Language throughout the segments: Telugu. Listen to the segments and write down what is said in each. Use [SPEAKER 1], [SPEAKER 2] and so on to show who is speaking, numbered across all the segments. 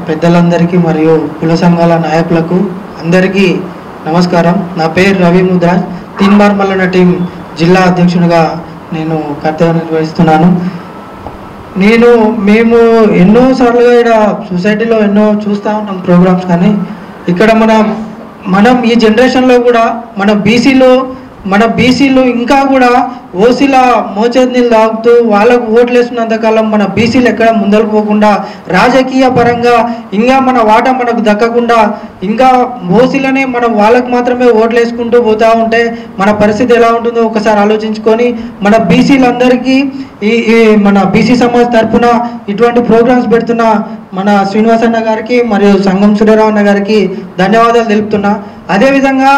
[SPEAKER 1] పెద్దలందరికీ మరియు కుల సంఘాల నాయకులకు అందరికీ నమస్కారం. నా పేరు రవి ముద్రాజ్. తీన్మార్ మల్లన్న టీం జిల్లా అధ్యక్షునిగా నేను కర్తవ్యం నిర్వహిస్తున్నాను. మేము ఎన్నోసార్లుగా ఇక్కడ సొసైటీలో ఎన్నో చూస్తూ ఉంటాం ప్రోగ్రామ్స్, కానీ ఇక్కడ మనం ఈ జనరేషన్లో కూడా మన బీసీలు ఇంకా కూడా ఓసీల మోచేతిని తాగుతూ వాళ్ళకు ఓట్లు వేస్తున్నంతకాలం మన బీసీలు ఎక్కడ ముందరకు పోకుండా రాజకీయ పరంగా ఇంకా మన వాటా మనకు దక్కకుండా ఇంకా ఓసీలనే మనం వాళ్ళకు మాత్రమే ఓట్లు వేసుకుంటూ పోతూ ఉంటే మన పరిస్థితి ఎలా ఉంటుందో ఒకసారి ఆలోచించుకొని మన బీసీలందరికీ మన బీసీ సమాజ్ తరఫున ఇటువంటి ప్రోగ్రామ్స్ పెడుతున్న మన శ్రీనివాస్ అన్న గారికి మరియు సంగం సూర్యరావు అన్న గారికి ధన్యవాదాలు తెలుపుతున్నా. అదేవిధంగా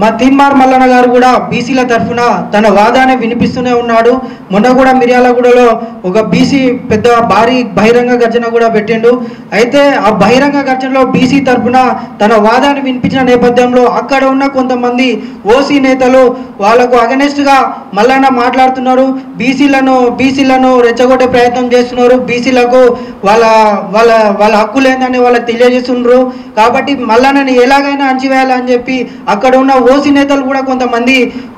[SPEAKER 1] మా తీన్మార్ మల్లన్న గారు కూడా బీసీల తరఫున తన వాదాన్ని వినిపిస్తూనే ఉన్నాడు. మొన్న కూడా మిర్యాలగూడలో ఒక బీసీ పెద్ద భారీ బహిరంగ గర్జన కూడా పెట్టిండు. అయితే ఆ బహిరంగ గర్జనలో బీసీ తరఫున తన వాదాన్ని వినిపించిన నేపథ్యంలో అక్కడ ఉన్న కొంతమంది ఓసీ నేతలు వాళ్ళకు అగెనెస్ట్గా మల్లన్న మాట్లాడుతున్నారు. బీసీలను రెచ్చగొట్టే ప్రయత్నం చేస్తున్నారు. బీసీలకు వాళ్ళ హక్కులు ఏందని వాళ్ళకి తెలియజేస్తున్నారు. కాబట్టి మల్లన్నని ఎలాగైనా అణచివేయాలని చెప్పి అక్కడ ఉన్న ఓసీ నేతలు కూడా కొంతమంది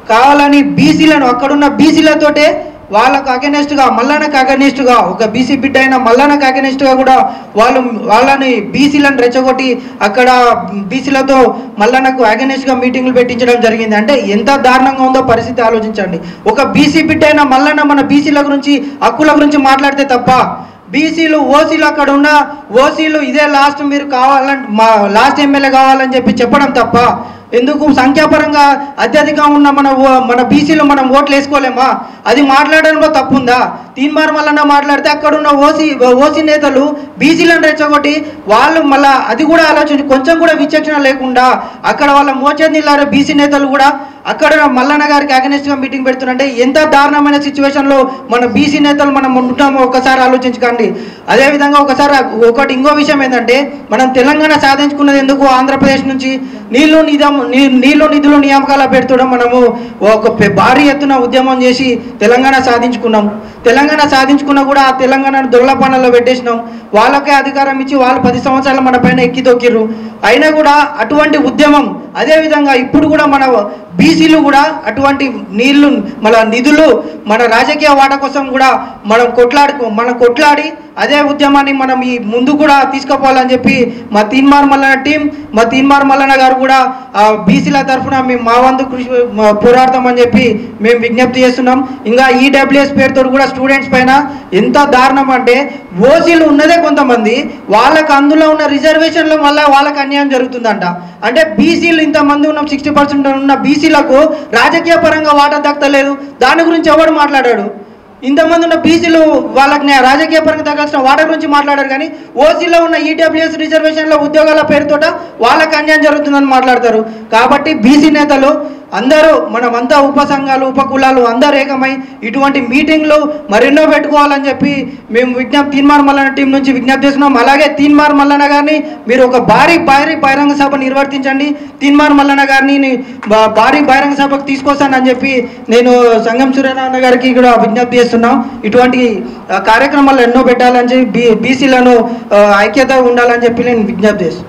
[SPEAKER 1] కావాలని బీసీలను అక్కడున్న బీసీలతోటే వాళ్ళకు అగెనెస్ట్గా మల్లన్నకు అగెనెస్ట్గా ఒక బీసీ బిడ్డ అయిన మల్లన్నకు అగెనెస్ట్గా కూడా వాళ్ళని బీసీలను రెచ్చగొట్టి అక్కడ బీసీలతో మల్లన్నకు అగెనెస్ట్గా మీటింగ్లు పెట్టించడం జరిగింది. అంటే ఎంత దారుణంగా ఉందో పరిస్థితి ఆలోచించండి. ఒక బీసీ బిడ్డ అయిన మల్లన్న మన బీసీల గురించి హక్కుల గురించి మాట్లాడితే తప్ప బీసీలు ఓసీలు అక్కడ ఉన్న ఓసీలు ఇదే లాస్ట్ మీరు కావాలని లాస్ట్ ఎమ్మెల్యే కావాలని చెప్పడం తప్ప ఎందుకు సంఖ్యాపరంగా అత్యధికంగా ఉన్న మన బీసీలు మనం ఓట్లు వేసుకోలేమా? అది మాట్లాడడంలో తప్పుందా? తీన్మార్ మల్లన్న మాట్లాడితే అక్కడున్న ఓసీ నేతలు బీసీలను రెచ్చగొట్టి వాళ్ళు మళ్ళీ అది కూడా ఆలోచించి కొంచెం కూడా విచక్షణ లేకుండా అక్కడ వాళ్ళ మోచేతిల్లారే బీసీ నేతలు కూడా అక్కడ మల్లన్న గారికి అగెనెస్ట్గా మీటింగ్ పెడుతున్నారంటే ఎంత దారుణమైన సిచ్యువేషన్లో మన బీసీ నేతలు మనం ఉంటామో ఒకసారి ఆలోచించకండి. అదేవిధంగా ఇంకో విషయం ఏంటంటే మనం తెలంగాణ సాధించుకున్నది ఎందుకు? ఆంధ్రప్రదేశ్ నుంచి నీళ్లు నిధులు నియామకాల పెడుతూ మనము ఒక భారీ ఎత్తున ఉద్యమం చేసి తెలంగాణ సాధించుకున్నాం. తెలంగాణ సాధించుకున్నా కూడా ఆ తెలంగాణను దొరలపాలనలో పెట్టేసినాం. వాళ్ళకే అధికారం ఇచ్చి వాళ్ళు 10 సంవత్సరాలు మన పైన ఎక్కి తొక్కిర్రు. అయినా కూడా అటువంటి ఉద్యమం అదేవిధంగా ఇప్పుడు కూడా మన బీసీలు కూడా అటువంటి నిధులు మన రాజకీయ వాటా కోసం కూడా మనం కొట్లాడి అదే ఉద్యమాన్ని మనం ఈ ముందు కూడా తీసుకుపోవాలని చెప్పి మా తీన్మార్ మల్లన్న టీం మా తీన్మార్ మల్లన్న గారు కూడా బీసీల తరఫున మేము మా వంతు కృషి పోరాడతామని చెప్పి మేము విజ్ఞప్తి చేస్తున్నాం. ఇంకా ఈడబ్ల్యూఎస్ పేరుతో కూడా స్టూడెంట్స్ పైన ఎంత దారుణం అంటే ఓసీలు ఉన్నదే కొంతమంది వాళ్ళకి అందులో ఉన్న రిజర్వేషన్లో మళ్ళీ వాళ్ళకి అన్యాయం జరుగుతుందంట. అంటే బీసీలు ఇంతమంది ఉన్నాం 60% ఉన్న బీసీలకు రాజకీయ పరంగా వాటా దక్కలేదు. దాని గురించి ఎవడు మాట్లాడాడు? ఇంతమంది ఉన్న బీసీలు వాళ్ళకి రాజకీయ పరంగా తగ్గాల్సిన వాటా గురించి మాట్లాడారు, కానీ ఓసీలో ఉన్న ఈడబ్ల్యూఎస్ రిజర్వేషన్లో ఉద్యోగాల పేరుతోట వాళ్ళకి అన్యాయం జరుగుతుందని మాట్లాడతారు. కాబట్టి బీసీ నేతలు అందరూ మనమంతా ఉపసంఘాలు ఉపకులాలు అందరూ ఏకమై ఇటువంటి మీటింగ్లు మరెన్నో పెట్టుకోవాలని చెప్పి మేము తీన్మార్ మల్లన్న టీం నుంచి విజ్ఞప్తి చేస్తున్నాం. అలాగే తీన్మార్ మల్లన్న గారిని మీరు ఒక భారీ బహిరంగ సభ నిర్వర్తించండి. తీన్మార్ మల్లన్న గారిని భారీ బహిరంగ సభకు తీసుకొస్తానని చెప్పి నేను సంగం సూర్యనారాయణ గారికి కూడా విజ్ఞప్తి చేస్తున్నాం. ఇటువంటి కార్యక్రమాలు ఎన్నో పెట్టాలని చెప్పి బీసీలను ఐక్యత ఉండాలని చెప్పి నేను విజ్ఞప్తి చేస్తున్నాను.